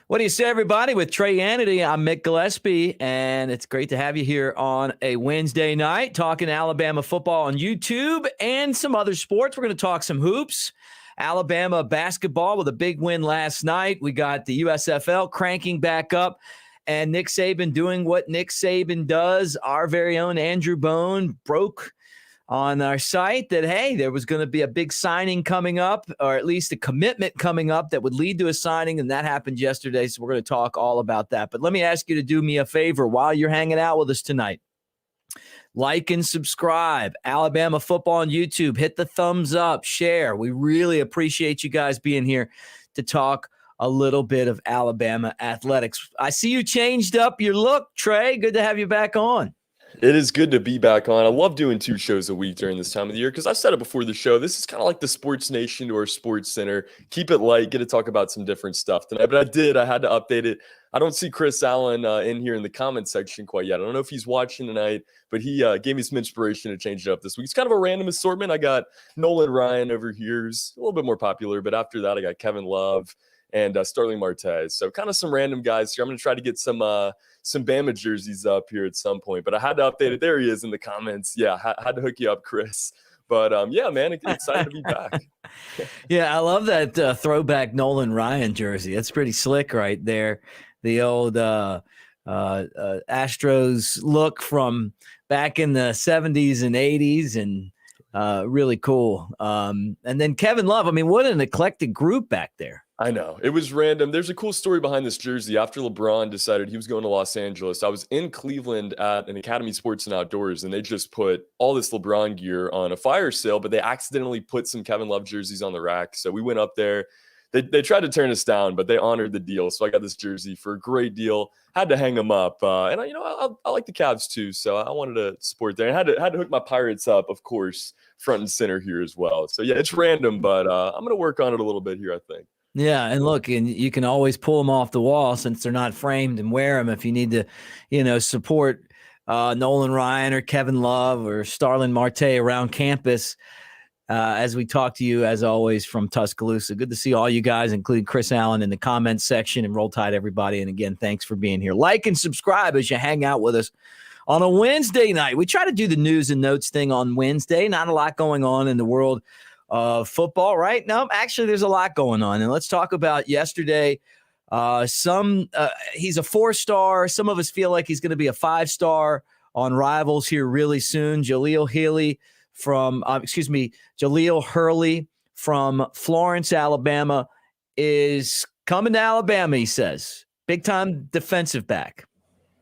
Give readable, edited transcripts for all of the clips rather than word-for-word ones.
What do you say, everybody? With Trey, Yanity, I'm Mick Gillispie, and it's great to have you here on a Wednesday night talking Alabama football on YouTube and some other sports. We're going to talk some hoops. Alabama basketball with a big win last night. We got the USFL cranking back up, and Nick Saban doing what Nick Saban does. Our very own Andrew Bone broke on our site that, hey, there was going to be a big signing coming up, or at least a commitment coming up that would lead to a signing, and that happened yesterday, so we're going to talk all about that. But let me ask you to do me a favor while you're hanging out with us tonight. Like and subscribe. Alabama football on YouTube. Hit the thumbs up. Share. We really appreciate you guys being here to talk a little bit of Alabama athletics. I see you changed up your look, Trey. Good to have you back on. It is good to be back on. I love doing 2 shows a week during this time of the year because I've said it before the show. This is kind of like the Sports Nation or Sports Center. Keep it light, get to talk about some different stuff tonight. But I had to update it. I don't see Chris Allen in here in the comment section quite yet. I don't know if he's watching tonight, but he gave me some inspiration to change it up this week. It's kind of a random assortment. I got Nolan Ryan over here, who's a little bit more popular. But after that, I got Kevin Love and Starling Marte. So kind of some random guys here. I'm going to try to get some Bama jerseys up here at some point, but I had to update it. There he is in the comments. Yeah, had to hook you up, Chris. But yeah, man, excited to be back. Yeah, I love that throwback Nolan Ryan jersey. That's pretty slick right there. The old Astros look from back in the 70s and 80s, and really cool. And then Kevin Love, I mean, what an eclectic group back there. I know. It was random. There's a cool story behind this jersey. After LeBron decided he was going to Los Angeles, I was in Cleveland at an Academy Sports and Outdoors, and they just put all this LeBron gear on a fire sale, but they accidentally put some Kevin Love jerseys on the rack. So we went up there. They tried to turn us down, but they honored the deal. So I got this jersey for a great deal. Had to hang them up. And I like the Cavs too, so I wanted to support there. And had to hook my Pirates up, of course, front and center here as well. So yeah, it's random, but I'm going to work on it a little bit here, I think. Yeah, and look, and you can always pull them off the wall since they're not framed and wear them if you need to, support Nolan Ryan or Kevin Love or Starling Marte around campus. As we talk to you, as always, from Tuscaloosa. Good to see all you guys, including Chris Allen in the comments section, and Roll Tide, everybody. And again, thanks for being here. Like and subscribe as you hang out with us on a Wednesday night. We try to do the news and notes thing on Wednesday. Not a lot going on in the world of football, right? No, actually, there's a lot going on. And let's talk about yesterday. He's a 4-star. Some of us feel like he's going to be a 5-star on Rivals here really soon. Jaleel Hurley from Florence, Alabama, is coming to Alabama, he says. Big-time defensive back.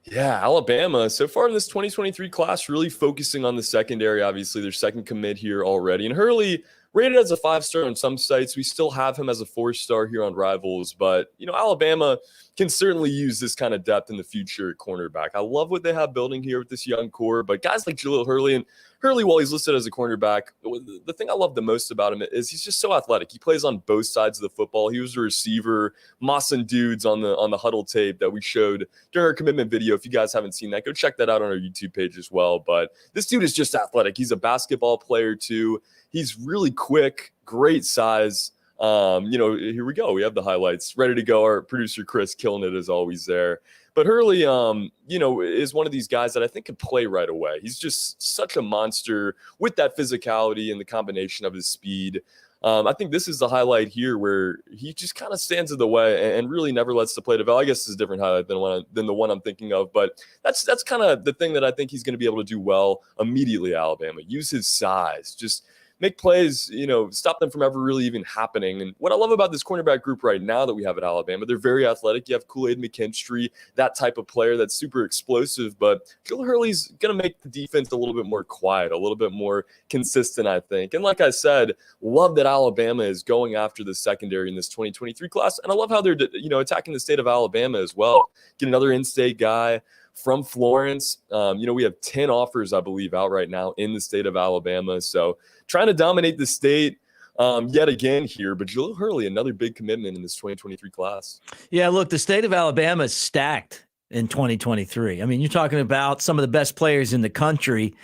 Yeah, Alabama, so far in this 2023 class, really focusing on the secondary. Obviously, their second commit here already. And Hurley, rated as a 5-star on some sites. We still have him as a 4-star here on Rivals. But, Alabama can certainly use this kind of depth in the future at cornerback. I love what they have building here with this young core. But guys like Jaleel Hurley, and Hurley, while he's listed as a cornerback, the thing I love the most about him is he's just so athletic. He plays on both sides of the football. He was a receiver, mossing dudes on the huddle tape that we showed during our commitment video. If you guys haven't seen that, go check that out on our YouTube page as well. But this dude is just athletic. He's a basketball player too. He's really quick, great size. Here we go. We have the highlights ready to go. Our producer, Chris, killing it as always there. But Hurley, is one of these guys that I think could play right away. He's just such a monster with that physicality and the combination of his speed. I think this is the highlight here where he just kind of stands in the way and really never lets the play develop. I guess this is a different highlight than the one I'm thinking of, but that's kind of the thing that I think he's going to be able to do well immediately. Alabama, use his size, just make plays, stop them from ever really even happening. And what I love about this cornerback group right now that we have at Alabama, they're very athletic. You have Kool-Aid McKinstry, that type of player that's super explosive, but Jaleel Hurley's going to make the defense a little bit more quiet, a little bit more consistent, I think. And like I said, love that Alabama is going after the secondary in this 2023 class. And I love how they're, attacking the state of Alabama as well. Get another in-state guy from Florence. We have 10 offers, I believe, out right now in the state of Alabama. So trying to dominate the state yet again here. But Jaleel Hurley, another big commitment in this 2023 class. Yeah, look, the state of Alabama is stacked in 2023. I mean, you're talking about some of the best players in the country.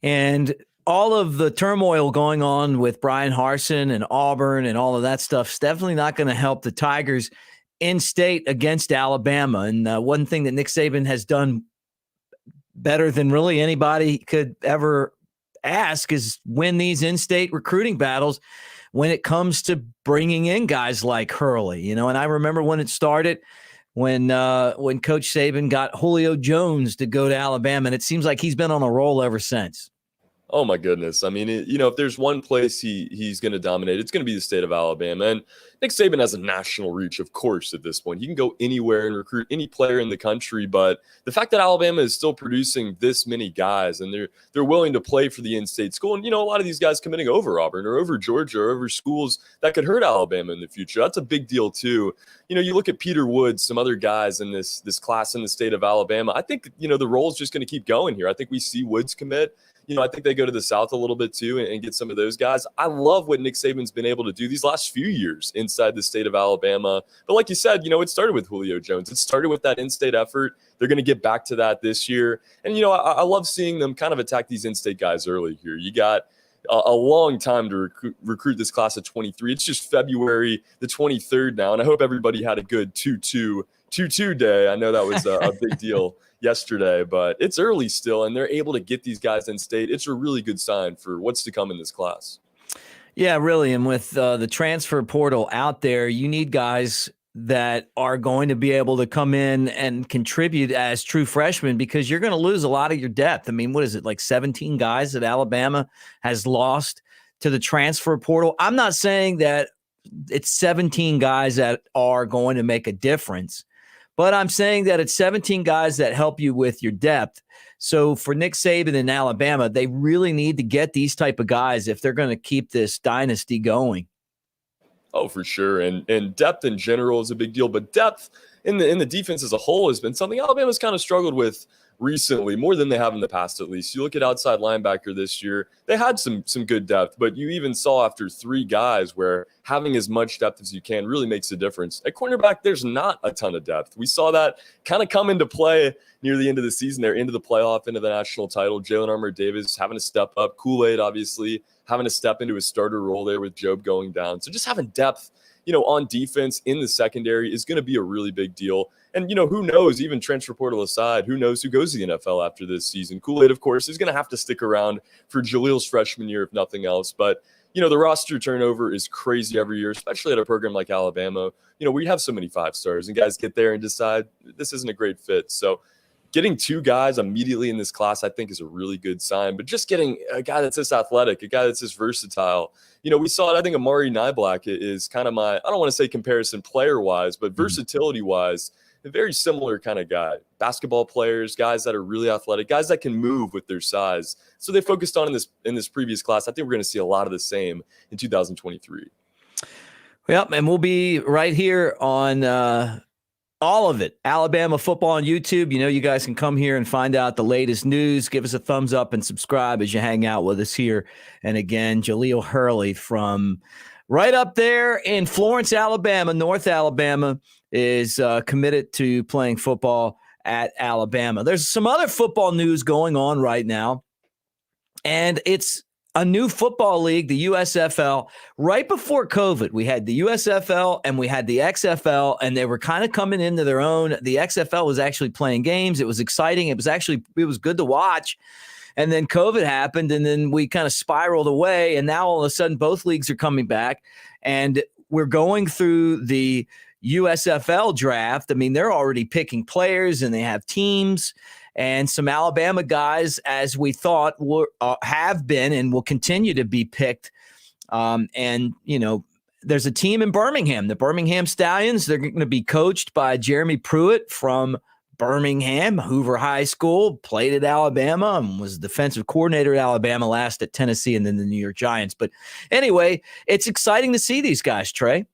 And all of the turmoil going on with Brian Harsin and Auburn and all of that stuff is definitely not going to help the Tigers in state against Alabama. And one thing that Nick Saban has done better than really anybody could ever ask is win these in-state recruiting battles when it comes to bringing in guys like Hurley. And I remember when it started, when Coach Saban got Julio Jones to go to Alabama, and it seems like he's been on a roll ever since. Oh my goodness. I mean, if there's one place he's going to dominate, it's going to be the state of Alabama. And Nick Saban has a national reach, of course, at this point. He can go anywhere and recruit any player in the country. But the fact that Alabama is still producing this many guys and they're willing to play for the in-state school, and a lot of these guys committing over Auburn or over Georgia or over schools that could hurt Alabama in the future, that's a big deal too. You look at Peter Woods, some other guys in this class in the state of Alabama. I think the role is just going to keep going here. I think we see Woods commit. I think they go to the South a little bit too and get some of those guys. I love what Nick Saban's been able to do these last few years inside the state of Alabama. But like you said, it started with Julio Jones. It started with that in-state effort. They're going to get back to that this year. And, I love seeing them kind of attack these in-state guys early here. You got a long time to recruit this class of 23. It's just February the 23rd now. And I hope everybody had a good 2-2 day. I know that was a big deal yesterday, but it's early still, and they're able to get these guys in state. It's a really good sign for what's to come in this class. Yeah, really. And with the transfer portal out there, you need guys that are going to be able to come in and contribute as true freshmen, because you're going to lose a lot of your depth. I mean, what is it, like 17 guys that Alabama has lost to the transfer portal? I'm not saying that it's 17 guys that are going to make a difference, but I'm saying that it's 17 guys that help you with your depth. So for Nick Saban in Alabama, they really need to get these type of guys if they're going to keep this dynasty going. Oh, for sure. And depth in general is a big deal, but depth in the defense as a whole has been something Alabama's kind of struggled with recently, more than they have in the past, at least. You look at outside linebacker this year, they had some good depth, but you even saw after 3 guys where having as much depth as you can really makes a difference. At cornerback, there's not a ton of depth. We saw that kind of come into play near the end of the season. They're into the playoff, into the national title. Jalen Armour-Davis having to step up. Kool-Aid, obviously, having to step into a starter role there with Job going down. So just having depth, on defense in the secondary is going to be a really big deal. And, who knows, even transfer portal aside, who knows who goes to the NFL after this season. Kool-Aid, of course, is going to have to stick around for Jaleel's freshman year, if nothing else. But, the roster turnover is crazy every year, especially at a program like Alabama. We have so many 5-stars, and guys get there and decide this isn't a great fit. So getting 2 guys immediately in this class, I think, is a really good sign. But just getting a guy that's this athletic, a guy that's this versatile. We saw it. I think Amari Niblack is kind of I don't want to say comparison player-wise, but versatility-wise, a very similar kind of guy. Basketball players, guys that are really athletic, guys that can move with their size. So they focused on in this previous class. I think we're going to see a lot of the same in 2023. Yep, and we'll be right here on all of it. Alabama football on YouTube. You guys can come here and find out the latest news. Give us a thumbs up and subscribe as you hang out with us here. And again, Jaleel Hurley from right up there in Florence, Alabama, North Alabama, is committed to playing football at Alabama. There's some other football news going on right now, and it's a new football league, the USFL. Right before COVID, we had the USFL and we had the XFL, and they were kind of coming into their own. The XFL was actually playing games. It was exciting. It was good to watch. And then COVID happened, and then we kind of spiraled away, and now all of a sudden both leagues are coming back, and we're going through the USFL draft. I mean, they're already picking players, and they have teams. And some Alabama guys, as we thought, have been and will continue to be picked. There's a team in Birmingham, the Birmingham Stallions. They're going to be coached by Jeremy Pruitt from Birmingham, Hoover High School, played at Alabama and was defensive coordinator at Alabama, last at Tennessee, and then the New York Giants. But anyway, it's exciting to see these guys, Trey.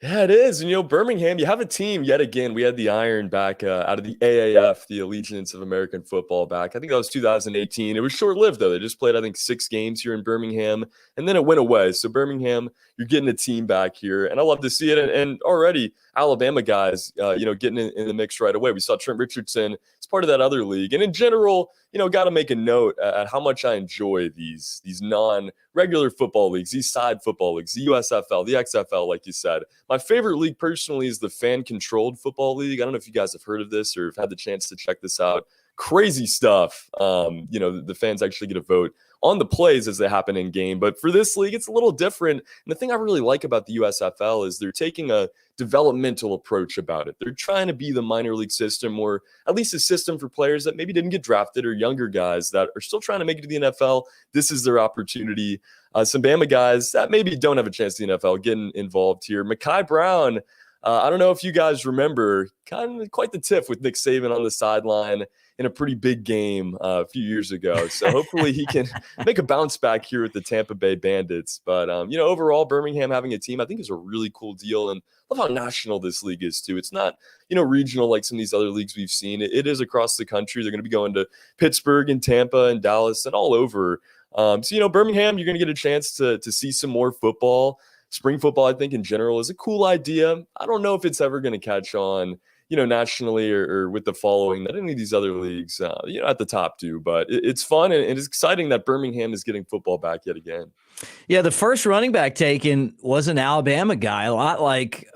Yeah, it is. And, Birmingham, you have a team yet again. We had the Iron back out of the AAF, the Allegiance of American Football back. I think that was 2018. It was short-lived, though. They just played, I think, 6 games here in Birmingham, and then it went away. So Birmingham, you're getting a team back here, and I love to see it. And already Alabama guys, getting in the mix right away. We saw Trent Richardson is part of that other league. And in general, got to make a note at how much I enjoy these non-regular football leagues, these side football leagues, the USFL, the XFL, like you said. My favorite league personally is the fan-controlled football league. I don't know if you guys have heard of this or have had the chance to check this out. Crazy stuff. The fans actually get a vote on the plays as they happen in game. But for this league, it's a little different. And the thing I really like about the USFL is they're taking a developmental approach about it. They're trying to be the minor league system, or at least a system for players that maybe didn't get drafted or younger guys that are still trying to make it to the NFL. This is their opportunity. Some Bama guys that maybe don't have a chance to the NFL getting involved here. Mekhi Brown, I don't know if you guys remember, kind of quite the tiff with Nick Saban on the sideline in a pretty big game a few years ago. So hopefully he can make a bounce back here with the Tampa Bay Bandits. But, overall, Birmingham having a team, I think, is a really cool deal. And I love how national this league is, too. It's not, regional like some of these other leagues we've seen. It is across the country. They're going to be going to Pittsburgh and Tampa and Dallas and all over. Birmingham, you're going to get a chance to see some more football. Spring football, I think, in general, is a cool idea. I don't know if it's ever going to catch on, nationally or with the following that any of these other leagues, at the top do. But it's fun and it's exciting that Birmingham is getting football back yet again. Yeah, the first running back taken was an Alabama guy, a lot like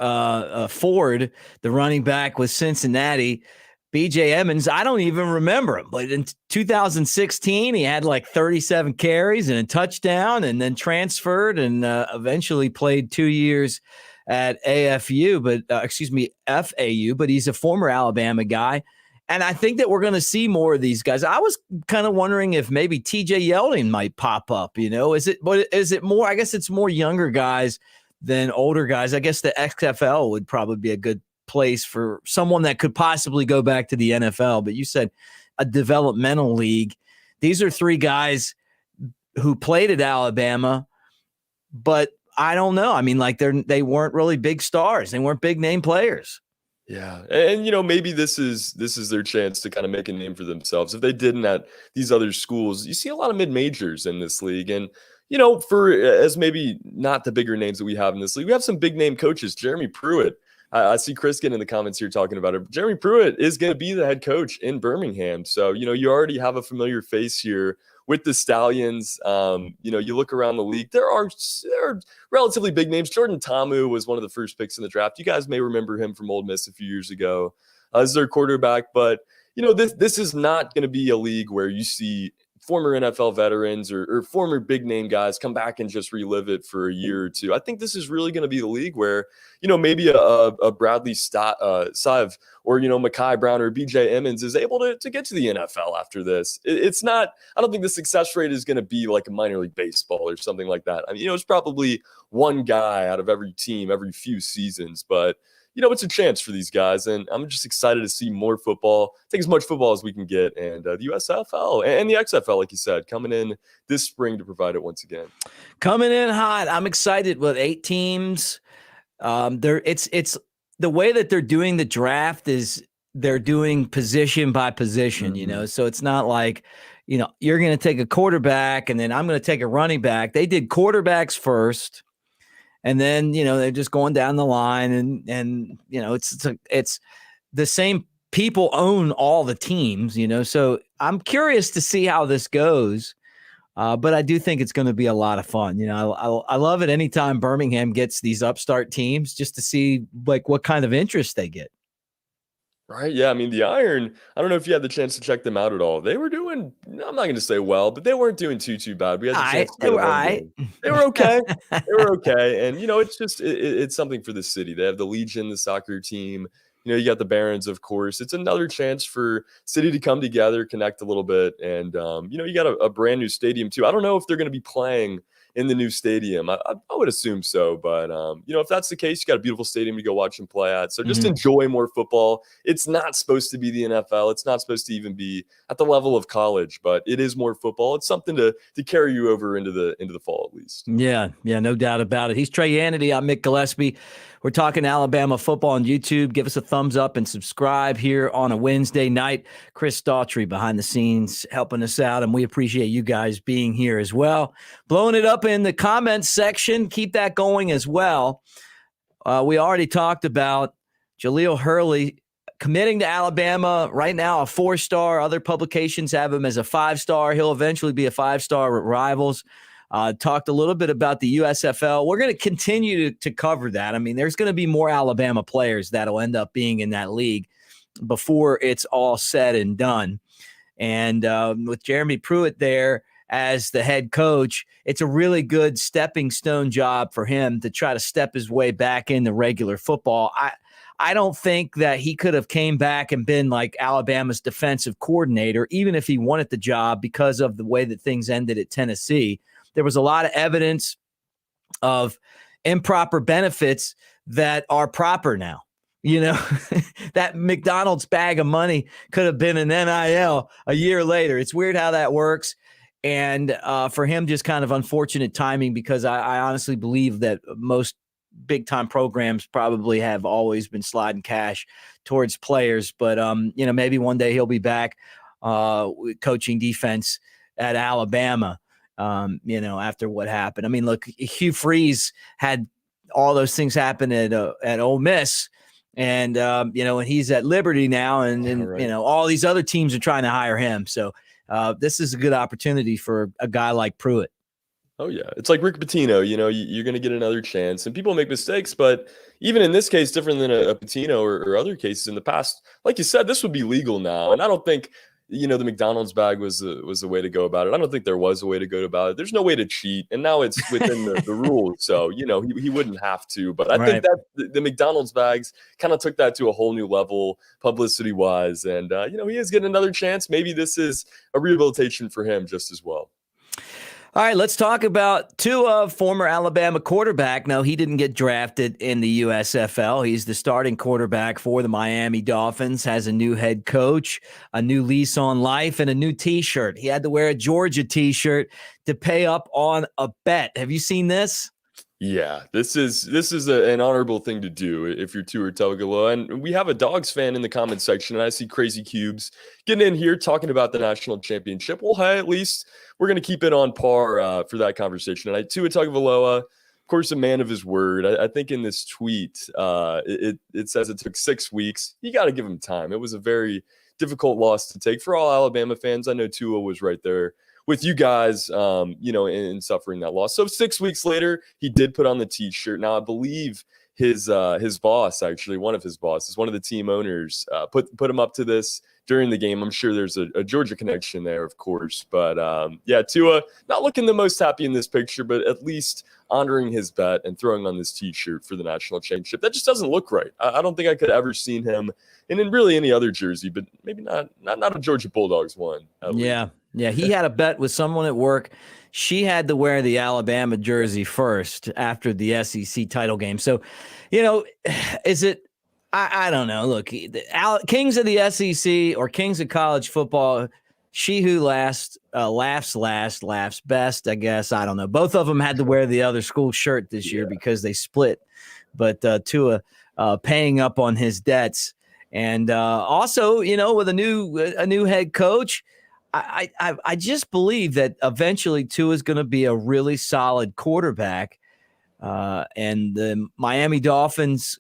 Ford, the running back with Cincinnati. B.J. Emmons, I don't even remember him, but in 2016, he had like 37 carries and a touchdown, and then transferred and eventually played 2 years at FAU, but he's a former Alabama guy. And I think that we're going to see more of these guys. I was kind of wondering if maybe TJ Yeldon might pop up, is it more, I guess it's more younger guys than older guys. I guess the XFL would probably be a good place for someone that could possibly go back to the NFL. But you said a developmental league. These are three guys who played at Alabama, but I don't know. I mean, like they weren't really big stars. They weren't big name players. Yeah. And, maybe this is their chance to kind of make a name for themselves. If they didn't at these other schools, you see a lot of mid-majors in this league. And, for as maybe not the bigger names that we have in this league, we have some big name coaches. Jeremy Pruitt. I see Chris getting in the comments here talking about it. Jeremy Pruitt is going to be the head coach in Birmingham. So, you already have a familiar face here with the Stallions. You look around the league, there are relatively big names. Jordan Ta'amu was one of the first picks in the draft. You guys may remember him from Ole Miss a few years ago as their quarterback. But, this is not going to be a league where you see former NFL veterans or former big name guys come back and just relive it for a year or two. I think this is really going to be the league where, maybe a Bradley Sive or, Mekhi Brown or BJ Emmons is able to get to the NFL after this. It's not, I don't think the success rate is going to be like a minor league baseball or something like that. I mean, it's probably one guy out of every team, every few seasons, but it's a chance for these guys, and I'm just excited to see more football, take as much football as we can get, and the USFL and the XFL, like you said, coming in this spring to provide it once again. Coming in hot. I'm excited with 8 teams. It's the way that they're doing the draft is they're doing position by position, so it's not like, you're going to take a quarterback and then I'm going to take a running back. They did quarterbacks first. And then, they're just going down the line and it's the same people own all the teams, so I'm curious to see how this goes. But I do think it's going to be a lot of fun. I love it anytime Birmingham gets these upstart teams just to see like what kind of interest they get. Right. Yeah. I mean, the Iron, I don't know if you had the chance to check them out at all. They were doing, I'm not going to say well, but they weren't doing too bad. We had the chance to they were okay. They were okay. And, it's just, it's something for the city. They have the Legion, the soccer team. You got the Barons, of course. It's another chance for city to come together, connect a little bit. And, you got a brand new stadium, too. I don't know if they're going to be playing in the new stadium. I would assume so. But, if that's the case, you got a beautiful stadium to go watch and play at. So just enjoy more football. It's not supposed to be the NFL. It's not supposed to even be at the level of college, but it is more football. It's something to carry you over into the fall, at least. Yeah, no doubt about it. He's Trey Yanity. I'm Mick Gillispie. We're talking Alabama football on YouTube. Give us a thumbs up and subscribe here on a Wednesday night. Chris Daughtry behind the scenes helping us out, and we appreciate you guys being here as well. Blowing it up in the comments section. Keep that going as well. We already talked about Jaleel Hurley committing to Alabama right now, a 4-star. Other publications have him as a 5-star. He'll eventually be a 5-star at Rivals. Talked a little bit about the USFL. We're going to continue to cover that. I mean, there's going to be more Alabama players that'll end up being in that league before it's all said and done. And with Jeremy Pruitt there as the head coach, it's a really good stepping stone job for him to try to step his way back into regular football. I don't think that he could have came back and been like Alabama's defensive coordinator, even if he wanted the job, because of the way that things ended at Tennessee. There was a lot of evidence of improper benefits that are proper now. You know, that McDonald's bag of money could have been an NIL a year later. It's weird how that works. And for him, just kind of unfortunate timing, because I honestly believe that most big-time programs probably have always been sliding cash towards players. But, you know, maybe one day he'll be back coaching defense at Alabama. You know, after what happened. I mean, look, Hugh Freeze had all those things happen at Ole Miss, and you know, and he's at Liberty now, and Right. you know, all these other teams are trying to hire him. So this is a good opportunity for a guy like Pruitt. Oh yeah, it's like Rick Pitino. You know, you're going to get another chance, and people make mistakes. But even in this case, different than a Pitino or other cases in the past, like you said, this would be legal now, and I don't think, you know, the McDonald's bag was the way to go about it. I don't think there was a way to go about it. There's no way to cheat, and now it's within the rules. So, you know, he wouldn't have to. But I think that the McDonald's bags kind of took that to a whole new level, publicity-wise. And, you know, he is getting another chance. Maybe this is a rehabilitation for him just as well. All right, let's talk about Tua, former Alabama quarterback. No, he didn't get drafted in the USFL. He's the starting quarterback for the Miami Dolphins, has a new head coach, a new lease on life, and a new T-shirt. He had to wear a Georgia T-shirt to pay up on a bet. Have you seen this? Yeah, this is an honorable thing to do if you're Tua Tagovailoa. And we have a Dogs fan in the comments section, and I see Crazy Cubes getting in here talking about the national championship. Well, hey, at least we're going to keep it on par for that conversation. And Tua Tagovailoa, of course, a man of his word. I think in this tweet, it says it took 6 weeks. You got to give him time. It was a very difficult loss to take for all Alabama fans. I know Tua was right there with you guys, you know, in suffering that loss. So 6 weeks later, he did put on the T-shirt. Now, I believe his boss, actually, one of his bosses, one of the team owners, put him up to this during the game. I'm sure there's a Georgia connection there, of course. But, yeah, Tua, not looking the most happy in this picture, but at least honoring his bet and throwing on this T-shirt for the national championship. That just doesn't look right. I don't think I could ever seen him in really any other jersey, but maybe not a Georgia Bulldogs one. Yeah. Yeah, he had a bet with someone at work. She had to wear the Alabama jersey first after the SEC title game. So, you know, is it – I don't know. Look, kings of the SEC or kings of college football, she who laughs last, laughs best, I guess. I don't know. Both of them had to wear the other school shirt this year because they split. But Tua paying up on his debts. And also, you know, with a new head coach – I just believe that eventually Tua is going to be a really solid quarterback. And the Miami Dolphins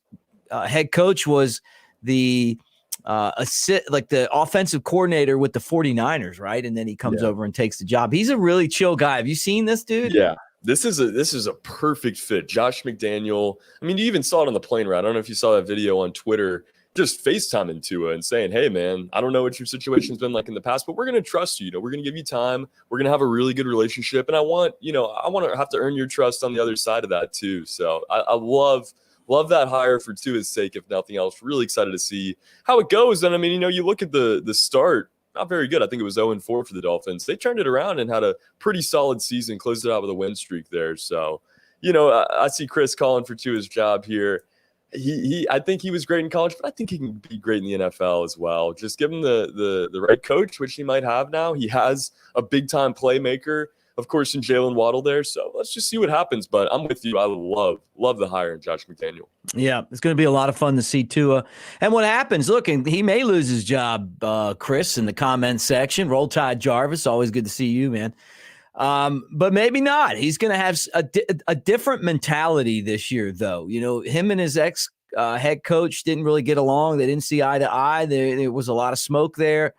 head coach was the the offensive coordinator with the 49ers, right? And then he comes over and takes the job. He's a really chill guy. Have you seen this dude? Yeah. This is a perfect fit. Josh McDaniel. I mean, you even saw it on the plane ride. I don't know if you saw that video on Twitter, just FaceTiming Tua and saying, hey, man, I don't know what your situation's been like in the past, but we're going to trust you. You know, we're going to give you time. We're going to have a really good relationship. And I want to have to earn your trust on the other side of that too. So I love that hire for Tua's sake, if nothing else. Really excited to see how it goes. And I mean, you know, you look at the start, not very good. I think it was 0-4 for the Dolphins. They turned it around and had a pretty solid season, closed it out with a win streak there. So, you know, I see Chris calling for Tua's job here. I think he was great in college, but I think he can be great in the NFL as well. Just give him the right coach, which he might have now. He has a big-time playmaker, of course, in Jalen Waddle there. So let's just see what happens. But I'm with you. I love the hire in Josh McDaniel. Yeah, it's going to be a lot of fun to see Tua. And what happens, look, and he may lose his job, Chris, in the comments section. Roll Tide Jarvis, always good to see you, man. But maybe not. He's going to have a different mentality this year, though. You know, him and his head coach didn't really get along. They didn't see eye to eye. There was a lot of smoke there.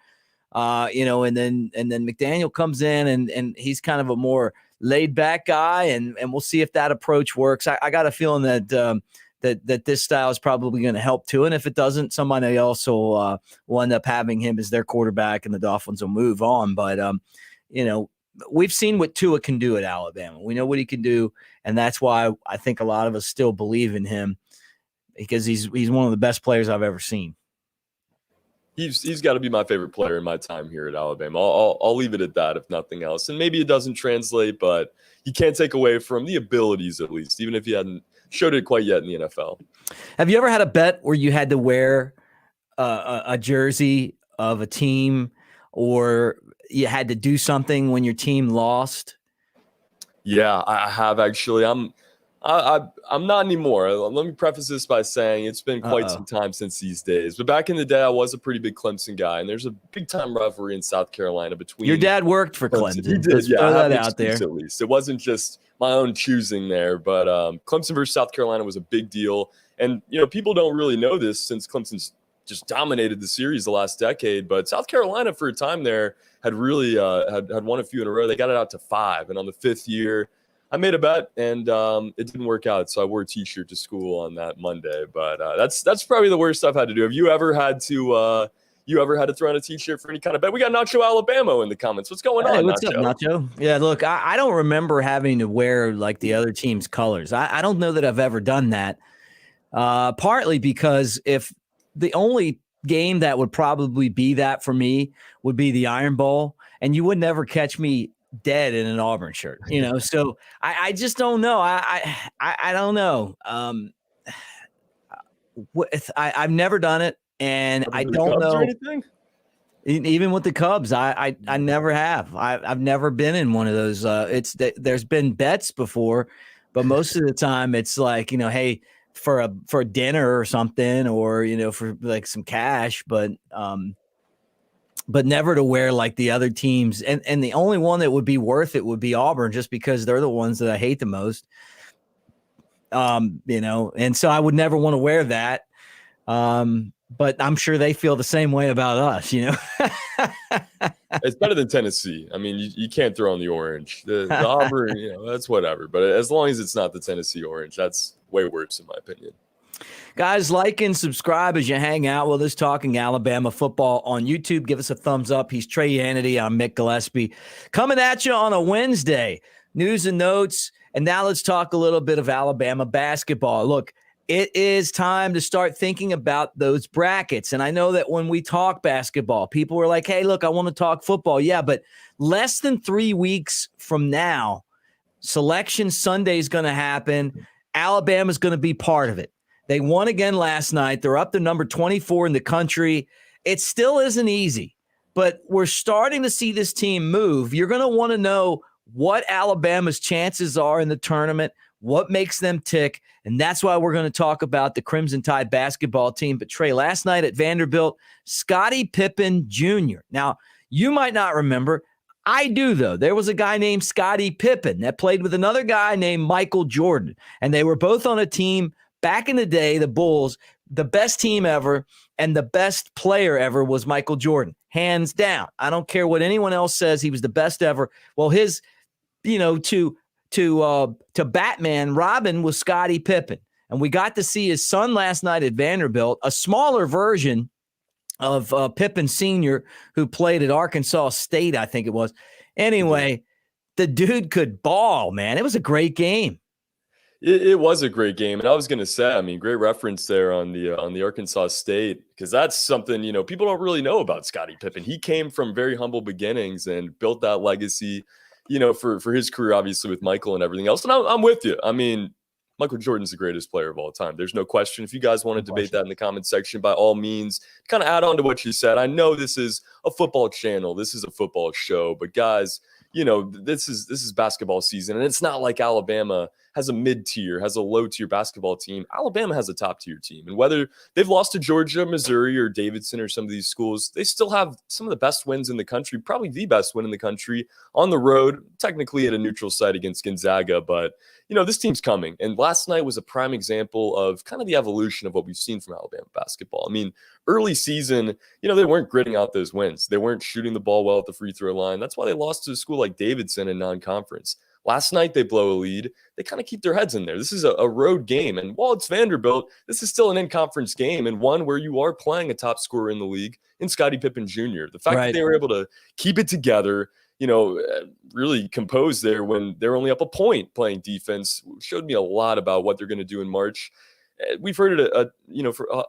And then McDaniel comes in and he's kind of a more laid back guy, and we'll see if that approach works. I got a feeling that that this style is probably going to help too. And if it doesn't, somebody else will end up having him as their quarterback, and the Dolphins will move on. But we've seen what Tua can do at Alabama. We know what he can do, and that's why I think a lot of us still believe in him, because he's one of the best players I've ever seen. He's got to be my favorite player in my time here at Alabama. I'll leave it at that, if nothing else. And maybe it doesn't translate, but you can't take away from the abilities, at least, even if he hadn't showed it quite yet in the NFL. Have you ever had a bet where you had to wear a jersey of a team, or you had to do something when your team lost? Yeah, I have actually. I'm not anymore. Let me preface this by saying it's been quite some time since these days. But back in the day, I was a pretty big Clemson guy, and there's a big-time rivalry in South Carolina between. Your dad worked for Clemson. He did, Let's throw that out there. At least it wasn't just my own choosing there, but Clemson versus South Carolina was a big deal. And people don't really know this since Clemson's just dominated the series the last decade. But South Carolina, for a time there, had really had won a few in a row. They got it out to 5, and on the 5th year, I made a bet, and it didn't work out, so I wore a T-shirt to school on that Monday. But that's probably the worst I've had to do. Have you ever had to throw on a T-shirt for any kind of bet? We got Nacho Alabama in the comments. What's going on, what's Nacho? up, Nacho? Yeah, look, I don't remember having to wear like the other team's colors. I don't know that I've ever done that, partly because if the only game that would probably be that for me would be the Iron Bowl, and you would never catch me dead in an Auburn shirt, so I just don't know. I don't know. I've never done it, and I don't know anything. Even with the Cubs, I never have. I've never been in one of those. There's been bets before, but most of the time it's like, hey, for a dinner or something, or for like some cash, but never to wear like the other teams. And the only one that would be worth it would be Auburn, just because they're the ones that I hate the most. And so I would never want to wear that. But I'm sure they feel the same way about us, It's better than Tennessee. I mean, you can't throw on the orange. The Auburn, that's whatever. But as long as it's not the Tennessee orange, that's way worse in my opinion. Guys, like and subscribe as you hang out with us talking Alabama football on YouTube. Give us a thumbs up. He's Trey Yanity. I'm Mick Gillispie. Coming at you on a Wednesday. News and notes. And now let's talk a little bit of Alabama basketball. Look, it is time to start thinking about those brackets. And I know that when we talk basketball, people were like, hey, look, I want to talk football. Yeah, but less than 3 weeks from now, Selection Sunday is going to happen. Alabama's going to be part of it. They won again last night. They're up to number 24 in the country. It still isn't easy, but we're starting to see this team move. You're going to want to know what Alabama's chances are in the tournament, what makes them tick, and that's why we're going to talk about the Crimson Tide basketball team. But Trey, last night at Vanderbilt, Scottie Pippen Jr. Now, you might not remember. I do, though. There was a guy named Scottie Pippen that played with another guy named Michael Jordan, and they were both on a team back in the day, the Bulls. The best team ever and the best player ever was Michael Jordan, hands down. I don't care what anyone else says. He was the best ever. Well, his, to Batman, Robin was Scottie Pippen. And we got to see his son last night at Vanderbilt, a smaller version of Pippen Sr., who played at Arkansas State, I think it was. Anyway, the dude could ball, man. It was a great game. It was a great game. And I was going to say, great reference there on the Arkansas State, because that's something, people don't really know about Scottie Pippen. He came from very humble beginnings and built that legacy, for his career, obviously, with Michael and everything else. And I'm with you. Michael Jordan's the greatest player of all time. There's no question. If you guys want to debate that in the comment section, by all means, kind of add on to what you said. I know this is a football channel. This is a football show. But guys, this is basketball season. And it's not like Alabama has a mid-tier, has a low-tier basketball team. Alabama has a top-tier team. And whether they've lost to Georgia, Missouri, or Davidson or some of these schools, they still have some of the best wins in the country, probably the best win in the country on the road, technically at a neutral site against Gonzaga. But, this team's coming. And last night was a prime example of kind of the evolution of what we've seen from Alabama basketball. I mean, early season, they weren't gritting out those wins. They weren't shooting the ball well at the free throw line. That's why they lost to a school like Davidson in non-conference. Last night, they blow a lead. They kind of keep their heads in there. This is a road game. And while it's Vanderbilt, this is still an in-conference game and one where you are playing a top scorer in the league in Scottie Pippen Jr. The fact that they were able to keep it together, really composed there when they're only up a point playing defense showed me a lot about what they're going to do in March. We've heard it,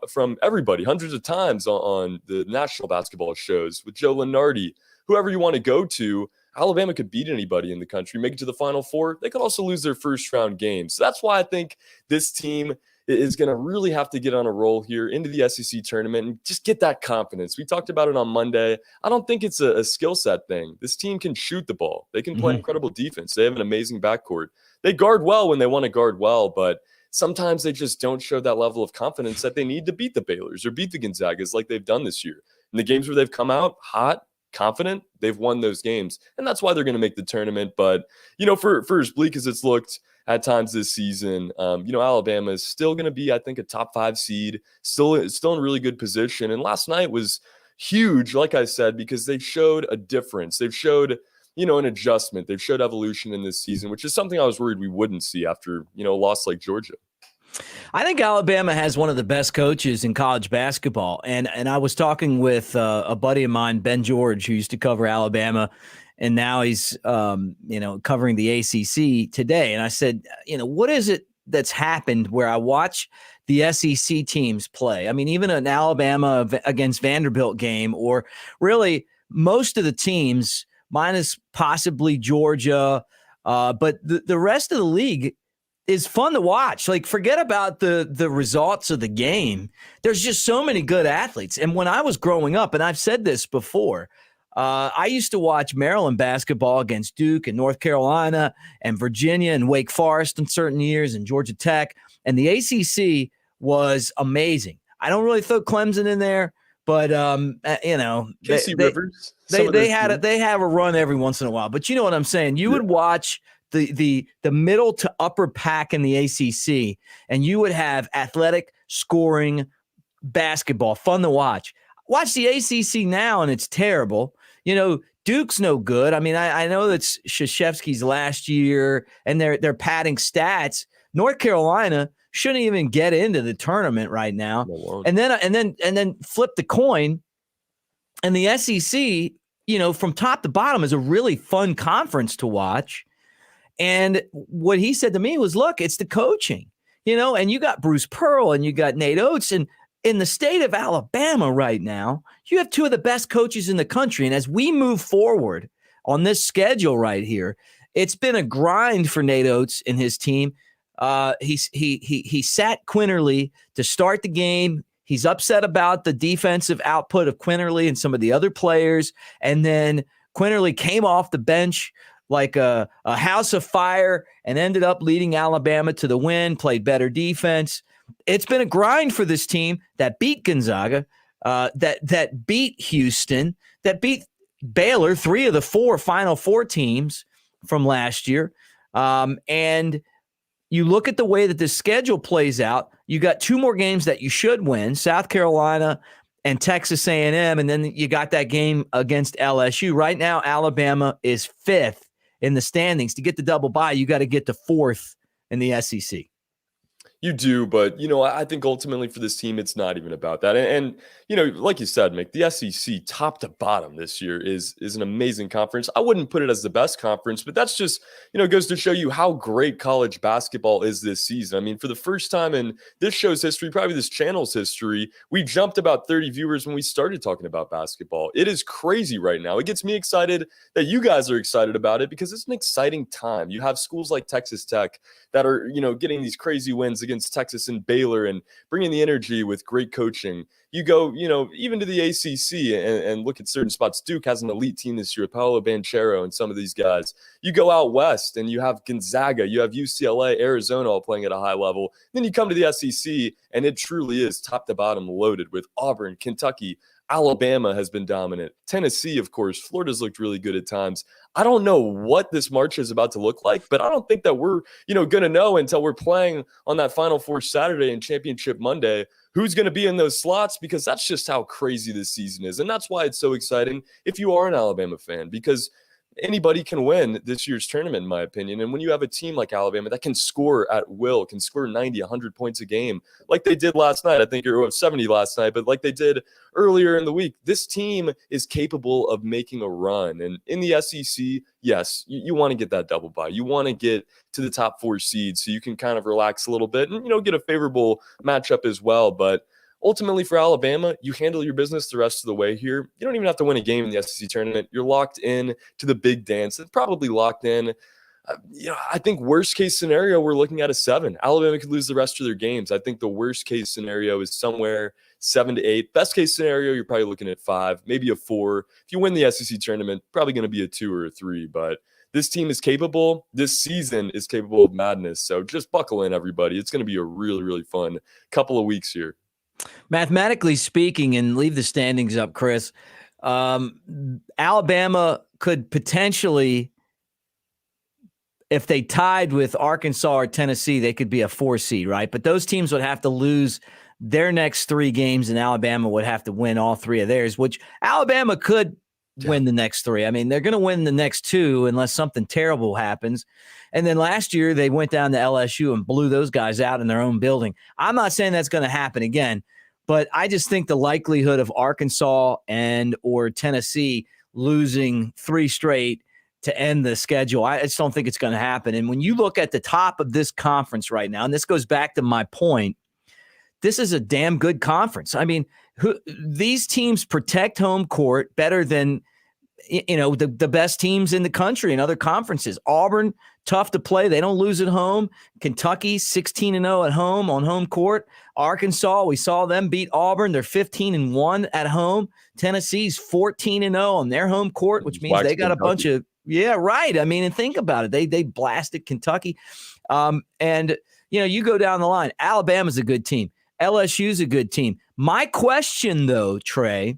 from everybody hundreds of times on the national basketball shows with Joe Lunardi, whoever you want to go to. Alabama could beat anybody in the country, make it to the Final Four. They could also lose their first round game. So that's why I think this team is going to really have to get on a roll here into the SEC tournament and just get that confidence. We talked about it on Monday. I don't think it's a skill set thing. This team can shoot the ball. They can play incredible defense. They have an amazing backcourt. They guard well when they want to guard well, but sometimes they just don't show that level of confidence that they need to beat the Baylors or beat the Gonzagas like they've done this year. In the games where they've come out hot, confident, they've won those games. And that's why they're going to make the tournament. But, for as bleak as it's looked at times this season, Alabama is still going to be, I think, a top 5 seed, still in really good position. And last night was huge, like I said, because they showed a difference. They've showed, an adjustment. They've showed evolution in this season, which is something I was worried we wouldn't see after, a loss like Georgia. I think Alabama has one of the best coaches in college basketball. And I was talking with a buddy of mine, Ben George, who used to cover Alabama, and now he's, covering the ACC today. And I said, what is it that's happened where I watch the SEC teams play? I mean, even an Alabama against Vanderbilt game, or really most of the teams, minus possibly Georgia, but the rest of the league is fun to watch. Like, forget about the results of the game. There's just so many good athletes. And when I was growing up, and I've said this before, I used to watch Maryland basketball against Duke and North Carolina and Virginia and Wake Forest in certain years and Georgia Tech. And the ACC was amazing. I don't really throw Clemson in there, but Rivers. They have a run every once in a while. But you know what I'm saying? You would watch the middle to upper pack in the ACC, and you would have athletic scoring basketball, fun to watch. Watch the ACC now, and it's terrible. Duke's no good. I mean, I know that's Krzyzewski's last year, and they're padding stats. North Carolina shouldn't even get into the tournament right now. And then flip the coin, and the SEC, from top to bottom, is a really fun conference to watch. And what he said to me was, look, it's the coaching, and you got Bruce Pearl and you got Nate Oates. And in the state of Alabama right now, you have two of the best coaches in the country. And as we move forward on this schedule right here, it's been a grind for Nate Oates and his team. He sat Quinterly to start the game. He's upset about the defensive output of Quinterly and some of the other players. And then Quinterly came off the bench like a house of fire and ended up leading Alabama to the win, played better defense. It's been a grind for this team that beat Gonzaga, that beat Houston, that beat Baylor, 3 of the 4 Final Four teams from last year. And you look at the way that the schedule plays out, you got 2 more games that you should win, South Carolina and Texas A&M, and then you got that game against LSU. Right now, Alabama is 5th in the standings. To get the double bye, you got to get to 4th in the SEC. You do, but, I think ultimately for this team, it's not even about that. And like you said, Mick, the SEC top to bottom this year is an amazing conference. I wouldn't put it as the best conference, but that's just, goes to show you how great college basketball is this season. I mean, for the first time in this show's history, probably this channel's history, we jumped about 30 viewers when we started talking about basketball. It is crazy right now. It gets me excited that you guys are excited about it because it's an exciting time. You have schools like Texas Tech that are, getting these crazy wins against Texas and Baylor and bringing the energy with great coaching. You go, even to the ACC and look at certain spots. Duke has an elite team this year with Paolo Banchero and some of these guys. You go out west and you have Gonzaga, you have UCLA, Arizona all playing at a high level. Then you come to the SEC and it truly is top to bottom loaded with Auburn, Kentucky, Alabama has been dominant. Tennessee, of course. Florida's looked really good at times. I don't know what this March is about to look like, but I don't think that we're, going to know until we're playing on that Final Four Saturday and Championship Monday who's going to be in those slots, because that's just how crazy this season is. And that's why it's so exciting if you are an Alabama fan, because anybody can win this year's tournament, in my opinion. And when you have a team like Alabama that can score at will, can score 90, 100 points a game, like they did last night, I think it was 70 last night, but like they did earlier in the week, this team is capable of making a run. And in the SEC, yes, you want to get that double bye. You want to get to the top 4 seeds so you can kind of relax a little bit and, get a favorable matchup as well. But ultimately, for Alabama, you handle your business the rest of the way here. You don't even have to win a game in the SEC tournament. You're locked in to the big dance. It's probably locked in. I think worst case scenario, we're looking at a 7. Alabama could lose the rest of their games. I think the worst case scenario is somewhere 7 to 8. Best case scenario, you're probably looking at 5, maybe a 4. If you win the SEC tournament, probably going to be a 2 or a 3. But this team is capable. This season is capable of madness. So just buckle in, everybody. It's going to be a really, really fun couple of weeks here. Mathematically speaking, and leave the standings up, Chris, Alabama could potentially, if they tied with Arkansas or Tennessee, they could be a 4 seed, right? But those teams would have to lose their next 3 games, and Alabama would have to win all 3 of theirs, which Alabama could win the next 3. I mean, they're going to win the next 2 unless something terrible happens. And then last year they went down to LSU and blew those guys out in their own building. I'm not saying that's going to happen again, but I just think the likelihood of Arkansas and or Tennessee losing 3 straight to end the schedule, I just don't think it's going to happen. And when you look at the top of this conference right now, and this goes back to my point, this is a damn good conference. I mean, these teams protect home court better than the best teams in the country in other conferences. Auburn, tough to play. They don't lose at home. Kentucky, 16-0 at home on home court. Arkansas, we saw them beat Auburn. They're 15-1 at home. Tennessee's 14-0 on their home court, which means they got a bunch of – yeah, right. I mean, and think about it. They blasted Kentucky. You go down the line. Alabama's a good team. LSU's a good team. My question, though, Trey,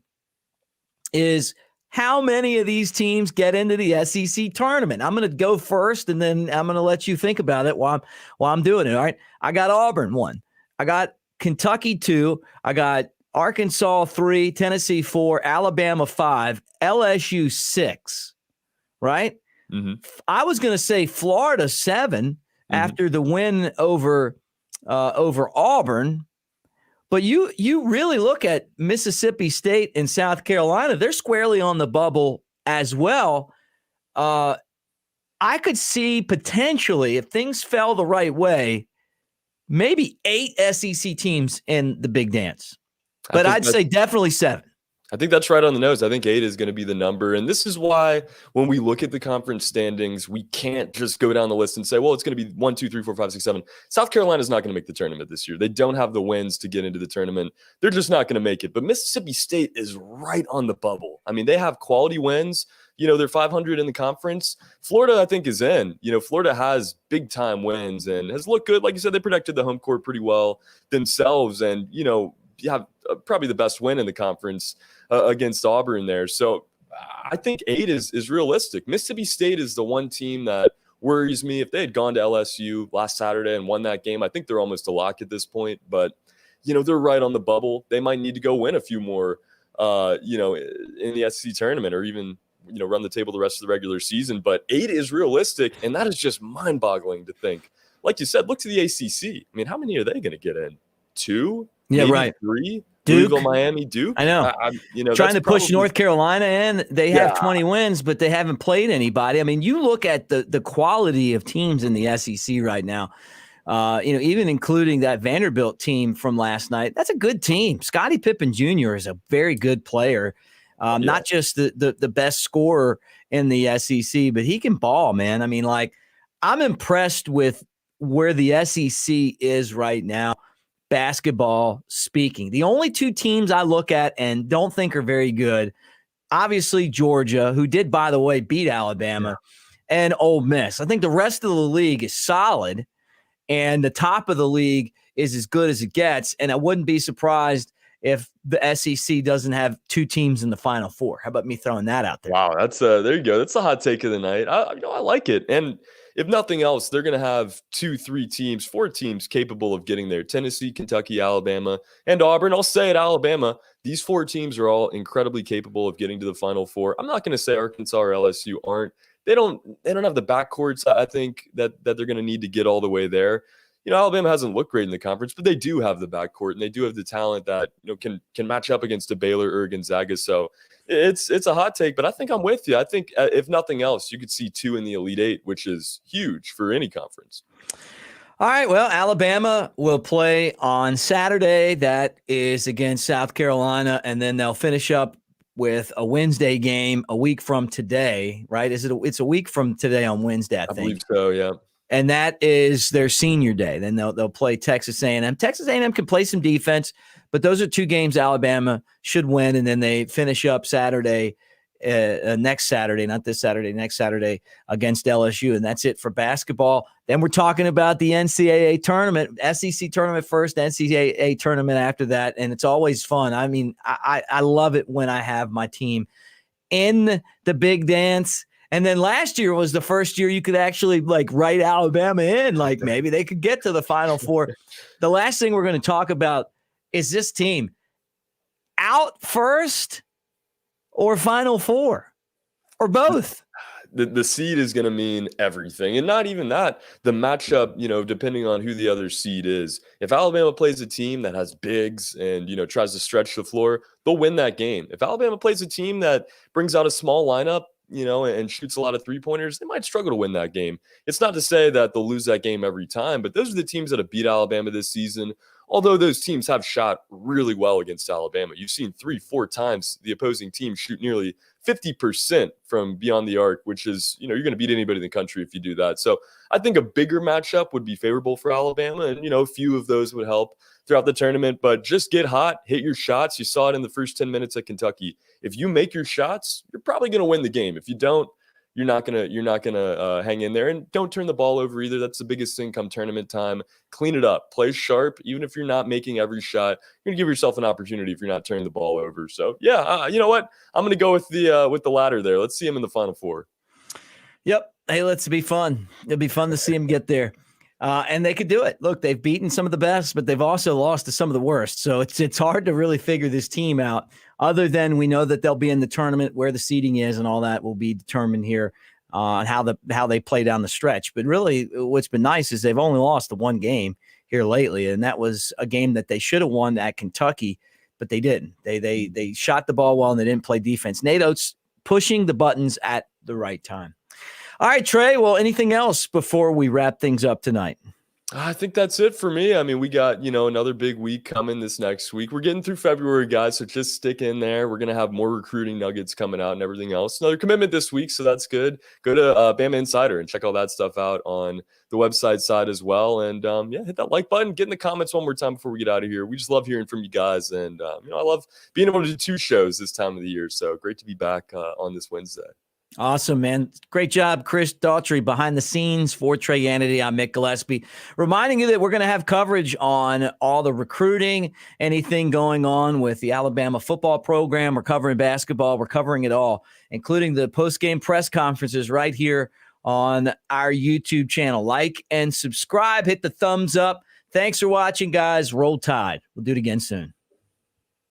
is how many of these teams get into the SEC tournament? I'm going to go first, and then I'm going to let you think about it while I'm doing it, all right? I got Auburn 1. I got Kentucky 2. I got Arkansas 3, Tennessee 4, Alabama 5, LSU 6, right? Mm-hmm. I was going to say Florida 7 after the win over Auburn. But you really look at Mississippi State and South Carolina, they're squarely on the bubble as well. I could see potentially, if things fell the right way, maybe 8 SEC teams in the big dance. But I'd say definitely 7. I think that's right on the nose. I think 8 is going to be the number. And this is why when we look at the conference standings, we can't just go down the list and say, well, it's going to be 1, 2, 3, 4, 5, 6, 7. South Carolina is not going to make the tournament this year. They don't have the wins to get into the tournament. They're just not going to make it. But Mississippi State is right on the bubble. I mean, they have quality wins. They're 500 in the conference. Florida, I think, is in. Florida has big-time wins and has looked good. Like you said, they protected the home court pretty well themselves. And, you have probably the best win in the conference against Auburn there. So I think 8 is realistic. Mississippi State is the one team that worries me. If they had gone to LSU last Saturday and won that game, I think they're almost a lock at this point. But, they're right on the bubble. They might need to go win a few more, in the SEC tournament or even, run the table the rest of the regular season. But 8 is realistic, and that is just mind-boggling to think. Like you said, look to the ACC. I mean, how many are they going to get in? 2? Yeah, maybe right. 3? Duke, Louisville, Miami, Duke. I know. Trying to push North Carolina in. They have 20 wins, but they haven't played anybody. I mean, you look at the quality of teams in the SEC right now. Even including that Vanderbilt team from last night. That's a good team. Scottie Pippen Jr. is a very good player. Not just the best scorer in the SEC, but he can ball, man. I mean, I'm impressed with where the SEC is right now, basketball speaking. The only two teams I look at and don't think are very good, obviously Georgia, who did, by the way, beat Alabama, and Ole Miss. I think the rest of the league is solid, and the top of the league is as good as it gets. And I wouldn't be surprised if the SEC doesn't have two teams in the Final Four. How about me throwing that out there? Wow, that's there you go. That's a hot take of the night. I like it. And if nothing else, they're going to have 2, 3 teams, 4 teams capable of getting there. Tennessee, Kentucky, Alabama, and Auburn. I'll say it, Alabama. These 4 teams are all incredibly capable of getting to the Final Four. I'm not going to say Arkansas or LSU aren't. They don't have the backcourts, I think, that they're going to need to get all the way there. Alabama hasn't looked great in the conference, but they do have the backcourt and they do have the talent that can match up against a Baylor or Gonzaga. So it's a hot take, but I think I'm with you. I think if nothing else, you could see 2 in the Elite 8, which is huge for any conference. All right, well, Alabama will play on Saturday. That is against South Carolina, and then they'll finish up with a Wednesday game a week from today, right? It's a week from today on Wednesday, I think. I believe so, yeah. And that is their senior day. Then they'll play Texas A&M. Texas A&M can play some defense, but those are 2 games Alabama should win, and then they finish up Saturday, next Saturday, not this Saturday, next Saturday against LSU, and that's it for basketball. Then we're talking about the NCAA tournament, SEC tournament first, NCAA tournament after that, and it's always fun. I mean, I love it when I have my team in the big dance. And then last year was the first year you could actually write Alabama in, maybe they could get to the Final Four. The last thing we're going to talk about is this team out first or Final Four or both. The seed is going to mean everything. And not even that, the matchup, depending on who the other seed is. If Alabama plays a team that has bigs and, tries to stretch the floor, they'll win that game. If Alabama plays a team that brings out a small lineup, and shoots a lot of 3-pointers, they might struggle to win that game. It's not to say that they'll lose that game every time, but those are the teams that have beat Alabama this season. Although those teams have shot really well against Alabama. You've seen 3-4 times the opposing team shoot nearly 50% from beyond the arc, which is, you're going to beat anybody in the country if you do that. So I think a bigger matchup would be favorable for Alabama, and, a few of those would help throughout the tournament. But just get hot, hit your shots. You saw it in the first 10 minutes at Kentucky. If you make your shots, you're probably going to win the game. If you don't, you're not gonna hang in there. And don't turn the ball over either. That's the biggest thing come tournament time. Clean it up. Play sharp. Even if you're not making every shot, you're gonna give yourself an opportunity if you're not turning the ball over. So yeah, you know what? I'm gonna go with the latter there. Let's see him in the Final Four. Yep. Hey, let's be fun. It'll be fun to see him get there. And they could do it. Look, they've beaten some of the best, but they've also lost to some of the worst. So it's hard to really figure this team out, other than we know that they'll be in the tournament, where the seeding is and all that will be determined here on how they play down the stretch. But really, what's been nice is they've only lost the one game here lately, and that was a game that they should have won at Kentucky, but they didn't. They shot the ball well and they didn't play defense. Nate Oates pushing the buttons at the right time. All right, Trey. Well, anything else before we wrap things up tonight? I think that's it for me. I mean, we got, another big week coming this next week. We're getting through February, guys, so just stick in there. We're going to have more recruiting nuggets coming out and everything else. Another commitment this week, so that's good. Go to Bama Insider and check all that stuff out on the website side as well. And, hit that like button. Get in the comments one more time before we get out of here. We just love hearing from you guys. And, I love being able to do 2 shows this time of the year. So great to be back on this Wednesday. Awesome, man. Great job, Chris Daughtry, behind the scenes for Trey Yanity. I'm Mick Gillispie, reminding you that we're going to have coverage on all the recruiting, anything going on with the Alabama football program. We're covering basketball. We're covering it all, including the post-game press conferences right here on our YouTube channel. Like and subscribe. Hit the thumbs up. Thanks for watching, guys. Roll Tide. We'll do it again soon.